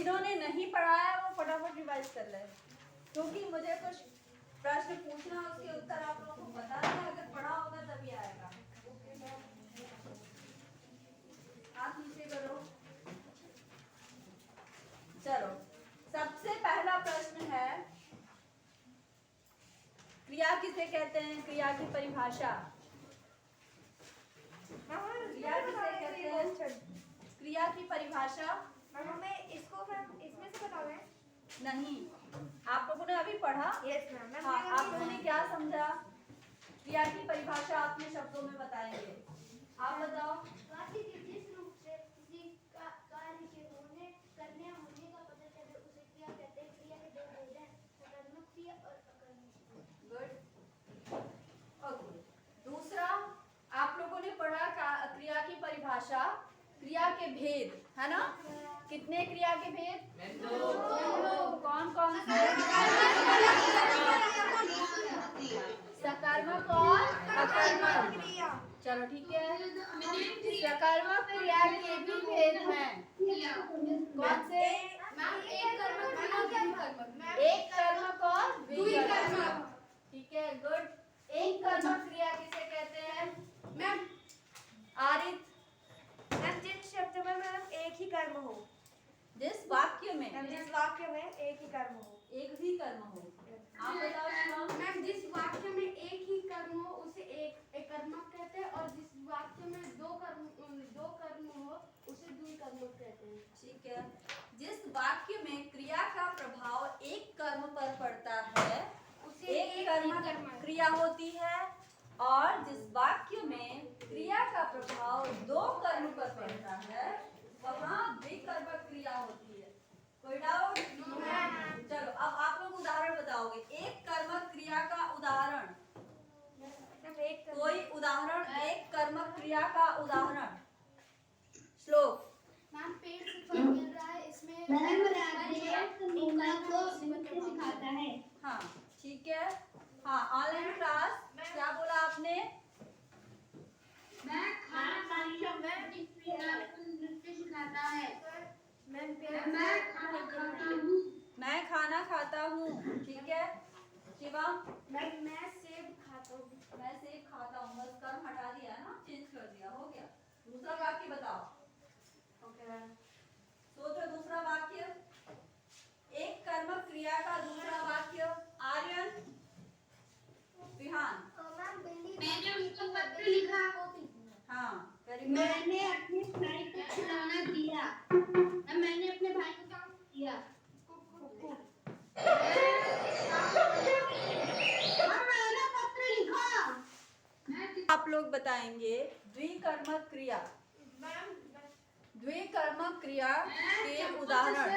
जिन्होंने नहीं पढ़ा है वो फटाफट रिवाइज कर ले, क्योंकि मुझे कुछ प्रश्न पूछना उसके उत्तर आप लोगों को पता है, अगर पढ़ा होगा तभी आएगा। हाथ नीचे करो। चलो, सबसे पहला प्रश्न है, क्रिया किसे कहते हैं? क्रिया की परिभाषा। क्रिया किसे कहते हैं? क्रिया की परिभाषा। हमें इसको फिर इसमें से बताओ। नहीं, आप लोगों ने अभी पढ़ा। Yes ma'am. हाँ, आप लोगों ने क्या समझा? क्रिया की परिभाषा अपने शब्दों में बताएंगे। आप बताओ। जिस रूप से किसी कार्य के करने होने का पता चले उसे क्रिया कहते हैं। क्रिया के दो भेद हैं, कर्मक क्रिया और अकर्मक। गुड। ओके, दूसरा आप लोगों ने पढ़ा क्रिया की परिभाषा, क्रिया के भेद, है ना? कितने क्रिया के भेद? दो। कौन कौन से? सकर्मक और अकर्मक। चलो ठीक है। सकर्मक क्रिया के भी भेद हैं। कौन से? एक कर्मक और द्विकर्मक। ठीक है, गुड। एक कर्मक क्रिया किसे कहते हैं? मैम आरित। जिस शब्द में मैम एक ही कर्म हो, जिस वाक्य में, जिस वाक्य में एक ही कर्म हो, एक ही कर्म हो। आप बताओ शिवम। मैम जिस वाक्य में एक ही कर्म हो उसे एक कर्मक कहते हैं, और जिस वाक्य में दो कर्म हो उसे द्विकर्मक कहते हैं। ठीक है, जिस वाक्य में क्रिया का प्रभाव एक कर्म पर पड़ता है उसे एक कर्मक क्रिया होती है, और जिस वाक्य में क्रिया का प्रभाव दो कर्म पर पड़ता है वहाँ द्विकर्मक क्रिया होती है। कोई डाउट? चलो, अब आप लोग उदाहरण बताओगे। एक कर्मक क्रिया का उदाहरण, कोई उदाहरण, एक कर्मक क्रिया का उदाहरण। श्लोक। मैम पेड़ से फल मिल रहा है, इसमें सिखाता है। हाँ ठीक है। हाँ, ऑनलाइन क्लास क्या बोला आपने? मैं खाना नृत्य सिखाता है। मैं खाना खाता हूँ। मैं खाना खाता हूँ। ठीक है शिवम। मैं सेब खाता हूँ। मैं सेब खाता हूँ। बस कर्म हटा दिया ना, चेंज कर दिया, हो गया। दूसरा वाक्य बताओ। ओके, सोचो दूसरा वाक्य। एक कर्मक क्रिया का दूसरा वाक्य। आर्यन, विहान। मैंने उसको पत्र लिखा। हाँ, वेरी गुड। मैंने अपने भाई को खिलौना दिया। मैंने अपने भाई को क्या किया? मैंने पत्र लिखा। आप लोग बताएंगे द्विकर्मक क्रिया। द्विकर्मक क्रिया के उदाहरण।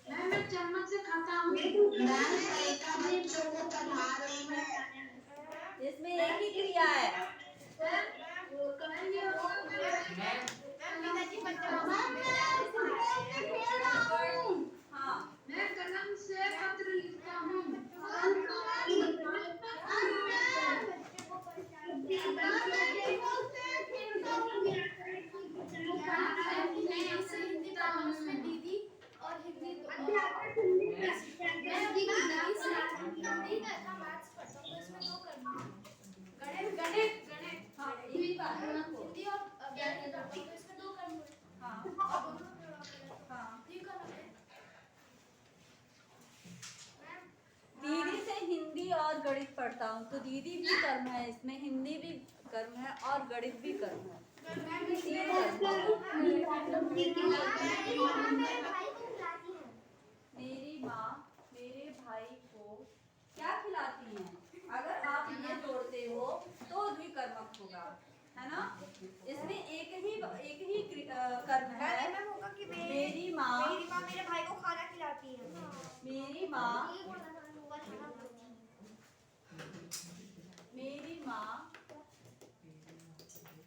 मैं चम्मच से खाता हूँ। इसमें एक ही क्रिया है। हाँ, मैं कलम से पत्र लिखता हूँ। दीदी और हिंदी गणित हाँ, एक ही बात है। हिंदी और इसमें दो कर्म। हाँ, हाँ। दीदी से हिंदी और गणित पढ़ता हूँ, तो दीदी भी कर्म है इसमें, हिंदी भी कर्म है और गणित भी कर्म है। मेरी माँ मेरे भाई को क्या खिलाती है? अगर आप ये जोड़ते हो तो द्विकर्मक होगा, है ना? इसमें एक ही कर्म है। मेरी माँ मेरे भाई को खाना खिलाती है। मेरी माँ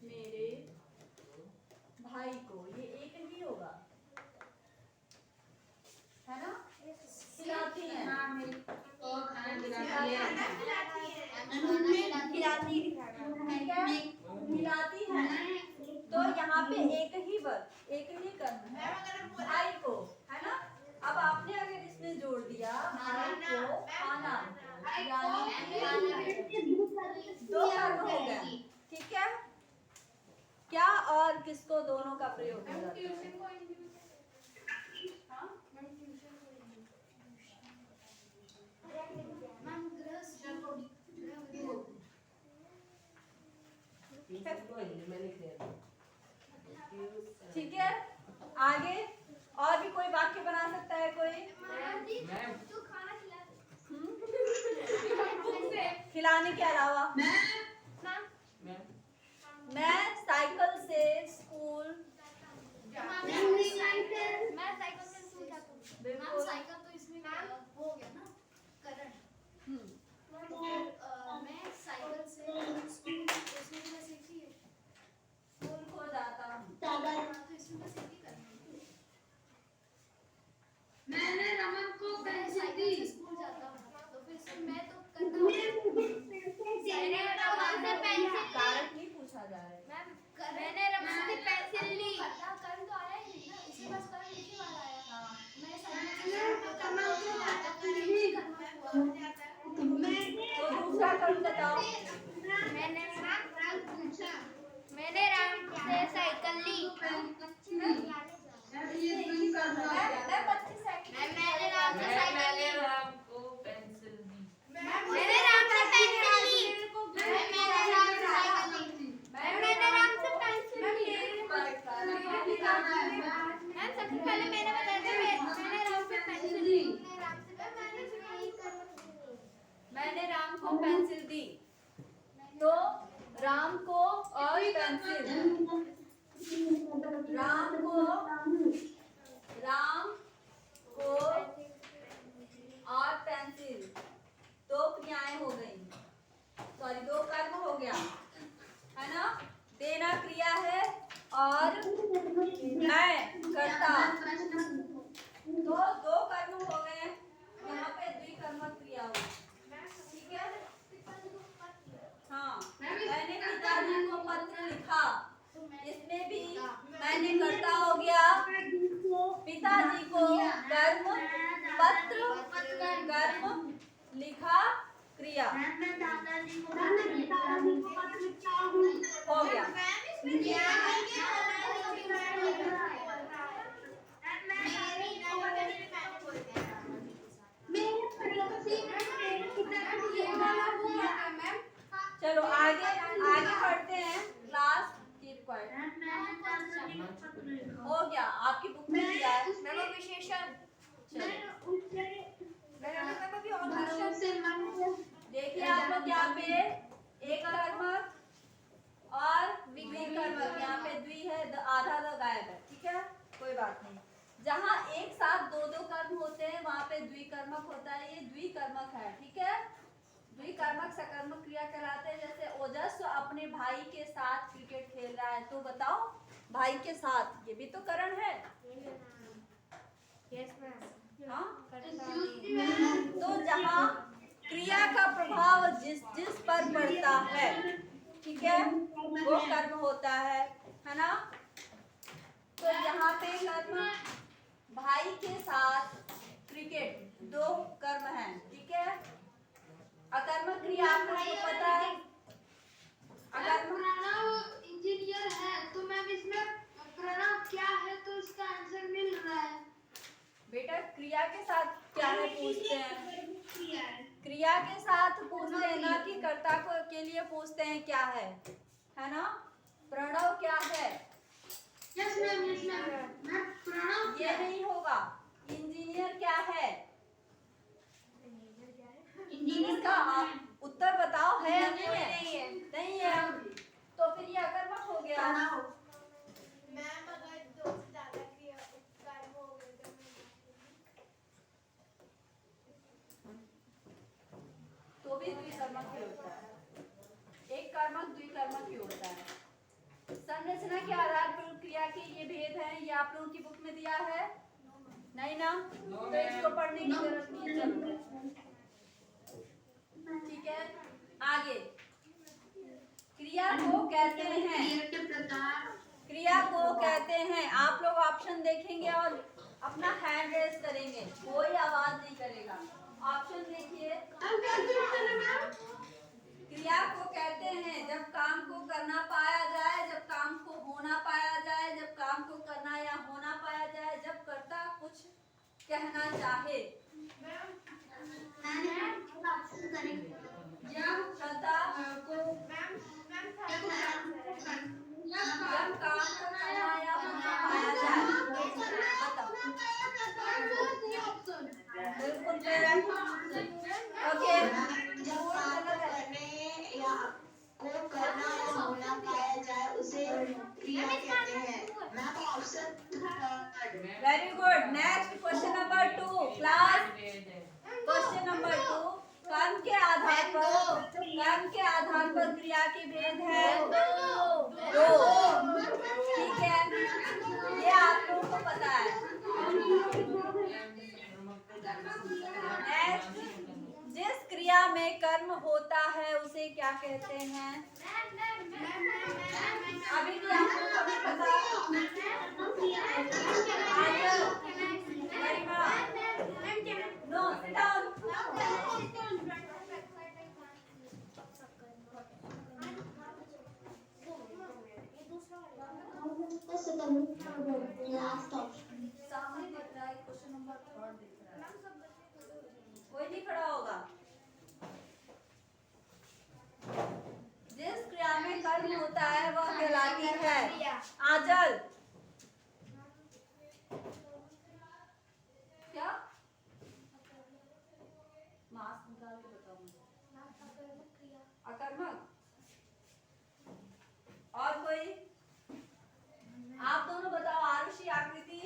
मेरे भाई को, ये एक ही होगा, है ना? खिलाती है। खिलाती है, तो यहाँ पे एक ही कर्म है भाई को, है और किसको दोनों का प्रयोग हो जाता है? ट्यूशन को इंड्यूस। हाँ? ट्यूशन को इंड्यूस। मैम गृहस्थ ठीक है, आगे और भी कोई वाक्य बना सकता है कोई? तो खाना खिला खिलाने के अलावा मैम मैं साइकिल से स्कूल मैं साइकिल से स्कूल जाता हूँ। मैम बिल्कुल। साइकिल तो इसमें हो गया ना करण। हम्म, तो मैं साइकिल से स्कूल इसमें तो बस एक ही है। स्कूल को जाता हूँ। तो इसमें बस एक ही करना है। मैंने रमन को मैं पेंसिल साइकिल दी। से स्कूल जाता हूँ तो फिर इसमें मैं तो करता हूँ। मैंने रमन से पेंसिल कारक नहीं पूछा जा रहा है। मैम मैंने रमन से पेंसिल ली। करण तो आया ही नहीं ना, इसके पास करण एक ही बार आया। मैं साइकिल से करना होता है करना हुआ। तो दूसरा कर्म बताओ। मैंने राम से साइकिल ली। ये तुम कर रहा है। मैं 25 सेकंड। मैंने राम से साइकिल ली। राम को पेंसिल दी। मैंने राम से पेंसिल ली। मैंने राम से साइकिल ली। मैंने राम से पेंसिल ली। मैम सबसे पहले मैंने बताया था मैंने राम से पेंसिल ली। मैंने राम को पेंसिल दी। तो राम को और पेंसिल, राम को और पेंसिल, दो क्रियाएं हो गई, सॉरी दो कर्म हो गया, है ना? देना क्रिया है और मैं करता, तो दो कर्म हो गए। यहाँ पे द्विकर्मक क्रिया हुई, ठीक है? हाँ, मैंने पिताजी को पत्र लिखा, इसमें भी मैंने करता हो गया पिताजी को, कर्म पत्र, कर्म लिखा क्रिया हो गया। चलो आगे बढ़ते हैं। Class keep quiet. हो गया, आपकी बुक में दिया है विशेषण। देखिए आप लोग यहाँ पे एक कर्मक और द्विकर्मक, यहाँ पे द्वि है, आधा गायब है, ठीक है, कोई बात नहीं। जहाँ एक साथ दो दो कर्म होते हैं वहाँ पे द्विकर्मक होता है, ये द्विकर्मक है, ठीक है। द्विकर्मक सकर्मक क्रिया कहलाते हैं। जैसे ओजस्व अपने भाई के साथ क्रिकेट खेल रहा है, तो बताओ भाई के साथ, ये भी तो करण है। हाँ? तो जहाँ क्रिया का प्रभाव जिस पर पड़ता है, ठीक है, वो कर्म होता है ना? तो यहाँ पे कर्म भाई के साथ क्रिकेट, दो कर्म हैं, ठीक है। अकर्मक क्रिया आप लोगों को पता है। प्रणव इंजीनियर है तो मैम इसमें प्रणव क्या है तो इसका आंसर मिल रहा है। बेटा क्रिया के साथ क्या है पूछते हैं, क्रिया के साथ पूछते हैं ना कि कर्ता को के लिए पूछते हैं क्या है ना? प्रणव क्या है? यस मैम मैं प्रणव ये नहीं होगा। इंजीनियर क्या है? इसका आप उत्तर बताओ, है या नहीं है? नहीं है, तो फिर ये अकर्मक हो गया। मैम अगर दो से ज्यादा क्रिया कर्म हो गए तो भी द्विकर्मक ही होता है। एक कर्मक द्विकर्मक ही होता है। संरचना के आधार पर क्रिया के ये भेद हैं, ये आप लोगों की बुक में दिया है नहीं ना? तो इसको पढ़ने की जरूरत नहीं है। चलो ठीक है, आगे क्रिया को कहते हैं, क्रिया को कहते हैं, आप लोग ऑप्शन देखेंगे और अपना हैंड रेज करेंगे, कोई आवाज नहीं करेगा। ऑप्शन देखिए। क्रिया को कहते हैं जब काम को करना पाया जाए, जब काम को होना पाया कर्म के आधार पर क्रिया के भेद है दो। ठीक है, ये आप लोगों को पता है। नेक्स्ट, जिस क्रिया में कर्म होता है उसे क्या कहते हैं? अभी भी आप लोगों को नहीं पता? No, sit down. सामने दिख रहा है, क्वेश्चन नंबर 3 दिख रहा है। कोई नहीं खड़ा होगा। जिस क्रिया में कर्म होता है वह कहलाती है आंचल। क्या? मास्क निकाल के बताओ मुझे। अकर्मक। और कोई? आप दोनों बताओ। आरुषि, आकृति,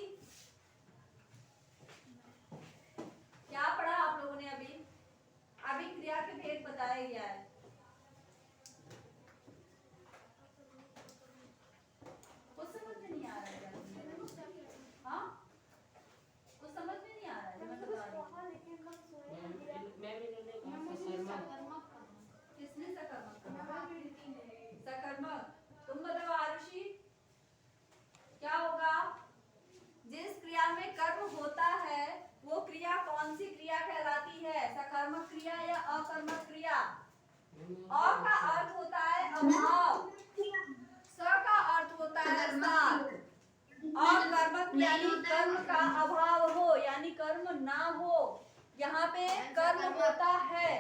क्या पढ़ा आप लोगों ने? अभी क्रिया के भेद बताया गया है। कुछ समझ में नहीं आ रहा है? हाँ, कुछ समझ में नहीं आ रहा है? मैं बता रही हूँ। किसने सकर्मक कहा? सकर्मक। तुम बताओ आरुषि, क्या होगा? जिस क्रिया में कर्म होता है वो क्रिया कौन सी क्रिया कहलाती है? सकर्मक क्रिया या अकर्मक क्रिया? अ का अर्थ होता है अभाव, स का अर्थ होता है साथ। अकर्मक यानी कर्म का अभाव हो, यानी कर्म ना हो। यहाँ पे कर्म होता है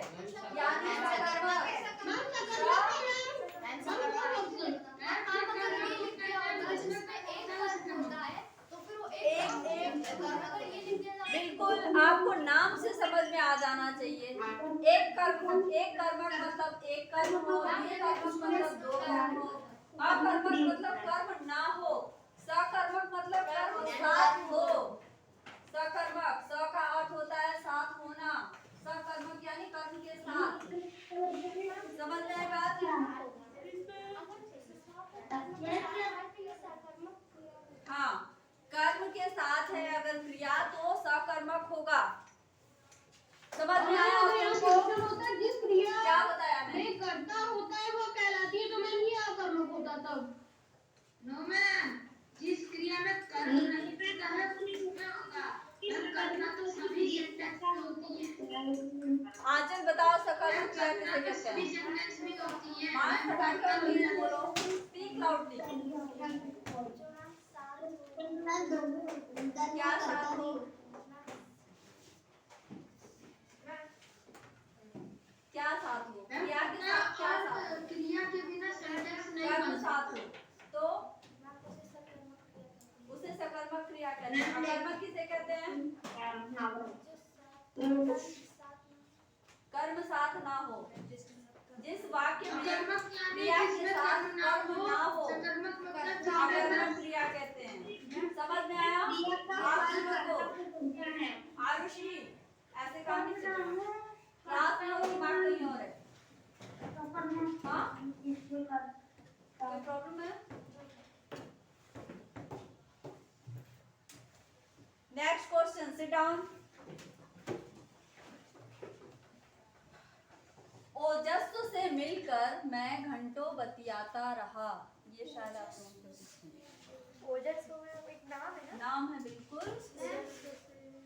यानी सकर्मक। बिल्कुल, आपको नाम से समझ में आ जाना चाहिए। एक कर्मक मतलब एक कर्म हो, द्विकर्मक मतलब दो कर्म हो, अकर्मक मतलब कर्म ना हो, सकर्मक मतलब कर्म साथ हो। सकर्मक, स का अर्थ होता है साथ होना, सकर्मक यानी कर्म के साथ। समझ में आई बात? हाँ, कर्म के साथ है अगर क्रिया तो सकर्मक होगा। समझ में आया आप लोगों को? जिस क्रिया क्या बताया मैंने? में कर्ता होता है वो कहलाती है। तो मैम ये अकर्मक होता तब। नो मैम, जिस क्रिया में कर्म नहीं होता है उसमें होगा। करना तो सभी सेंटेंस में होती है। आंचल बताओ, सकर्मक क्रिया किसे कहते हैं? सेंटेंस में होती है। मास्क हटाकर प्लीज बोलो, स्पीक लाउडली। क्या साथ हो? क्या साथ हो? क्रिया के साथ क्या साथ हो? क्रिया के बिना सेंटेंस नहीं कर्म बनता। साथ हो तो उसे सकर्मक क्रिया कहते हैं। अकर्मक किसे कहते हैं? कर्म साथ ना हो। जिस वाक्य में क्रिया के साथ कर्म ना हो अकर्मक क्रिया कहते हैं। समझ में आया आप लोगों को? आरुषि, ऐसे काम नहीं चलेगा। क्लास में हो, दिमाग कहीं और है। हाँ, कोई प्रॉब्लम है? Next question, sit down. Ojasv से मिलकर मैं घंटों बतियाता रहा। ये शायद आप लोगों को एक नाम है ना? नाम है, बिल्कुल।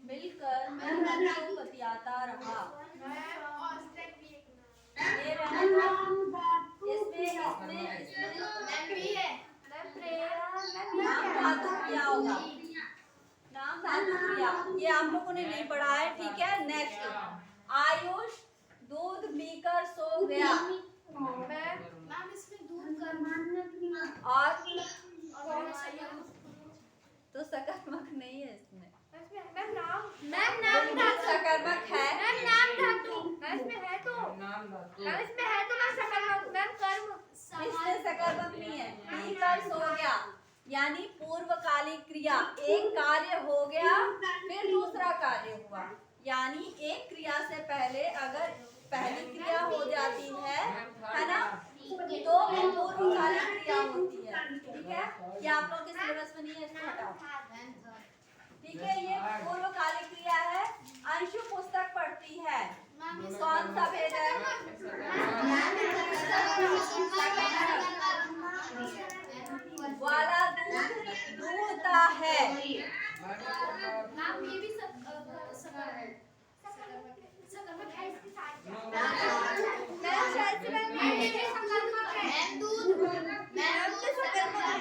मिलकर मैं घंटों बतियाता रहा। ये रहने दो। इसमें नाम धातु क्रिया होगा। नाम धातु क्रिया, ये आप लोगों ने नहीं पढ़ा है, ठीक है। नेक्स्ट, आयुष दूध पीकर सो गया। मैम इसमें दूध और तो सकर्मक नहीं है इसमें। मैम बिल्कुल सकर्मक है। इसमें है तो मैं सकर्मक। मैम कर्म इसमें सकर्मक नहीं है। पीकर सो गया यानी पूर्वकालिक क्रिया। एक कार्य हो गया फिर दूसरा कार्य हुआ, यानी एक क्रिया से पहले अगर पहली क्रिया हो जाती है ना, तो वो पूर्वकालिक क्रिया होती है। ठीक है, ये आप लोगों के सिलेबस में नहीं है, इसको हटाओ। ठीक है, ये पूर्वकालिक क्रिया है। अंशु पुस्तक पढ़ती है, कौन सा भेद है? वाला दूध दूहता है। मैम ये भी सकर्मक है, सकर्मक है इसके साथ क्या? मैं शायद से मैं ये भी सकर्मक है। मैम दूध, मैम तो सकर्मक है।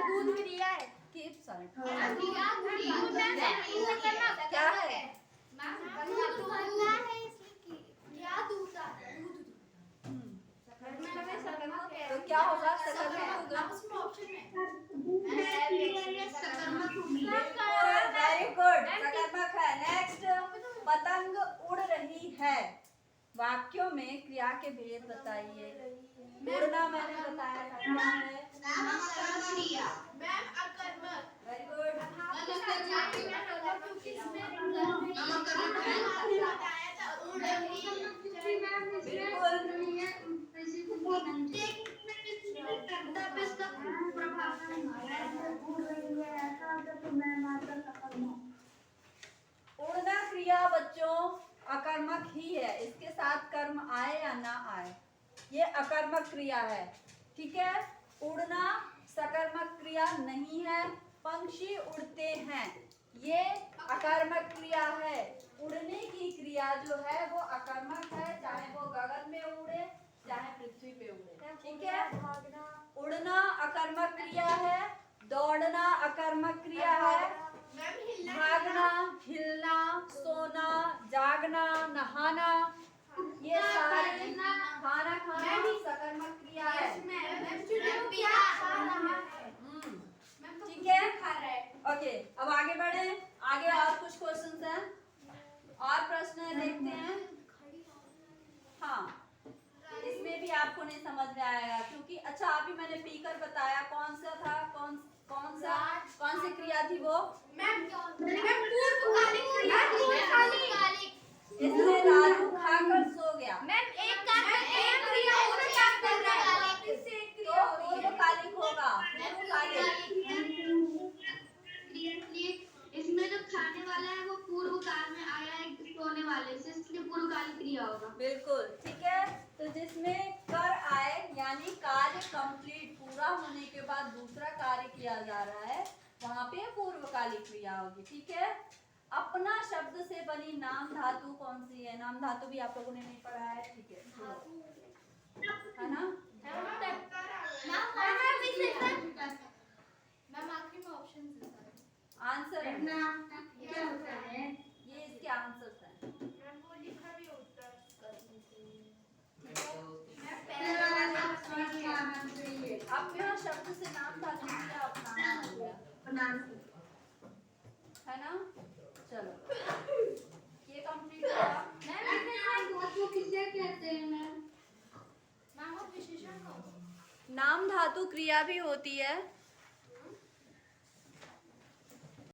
दूध क्रिया है। Keep silent. क्या है? मैम दूध दूहता है, इसलिए क्या दूहता है? तो क्या होगा? सकर्मक होगा। वेरी गुड, सकर्मक है। नेक्स्ट, पतंग उड़ रही है। वाक्यों में क्रिया के भेद बताइए। उड़ना मैंने बताया था, क्या है? मैम अकर्मक। Very good. क्योंकि इसमें बताया था उड़ रही। उड़ना क्रिया बच्चों अकर्मक ही है, इसके साथ कर्म आए या ना आए, ये अकर्मक क्रिया है। ठीक है, उड़ना सकर्मक क्रिया नहीं है। पंछी उड़ते हैं, ये अकर्मक क्रिया है। उड़ने की क्रिया जो है वो अकर्मक है, चाहे वो गगन में उड़े चाहे पृथ्वी पे उड़े। ठीक है, उड़ना अकर्मक क्रिया है, दौड़ना अकर्मक क्रिया है, भागना, हिलना, सोना, जागना, नहाना, ये सारे, खाना खाना सकर्मक क्रिया है। ठीक है, ओके, अब आगे बढ़े। आगे और कुछ क्वेश्चन हैं, और प्रश्न है, देखते हैं। हाँ, इसमें भी आपको नहीं समझ में आएगा क्योंकि अच्छा अभी मैंने पीकर बताया, कौन सा था, कौन सी क्रिया थी वो? इसमें लालू खाकर सो गया, तो पूर्वकालिक होगा। इसमें जो खाने वाला है वो पूर्व काल में आया है सोने वाले से, इसलिए पूर्वकालिक क्रिया होगा। बिल्कुल ठीक है, तो जिसमें कर आए यानी कार्य कंप्लीट पूरा होने के बाद दूसरा कार्य किया जा रहा है, वहाँ पे पूर्वकालिक क्रिया होगी। ठीक है, अपना शब्द से बनी नाम धातु कौन सी है? नाम धातु भी आप लोगों ने नहीं पढ़ा है, ठीक है, है ना? आंसर है, क्या होता है? ये इसके आंसर्स हैं। अपना शब्द से नाम धातु किया, अपनाना हो गया, है ना? चलो, ये कंप्लीट हुआ। किसे कहते हैं मैम? नाम धातु क्रिया भी होती है,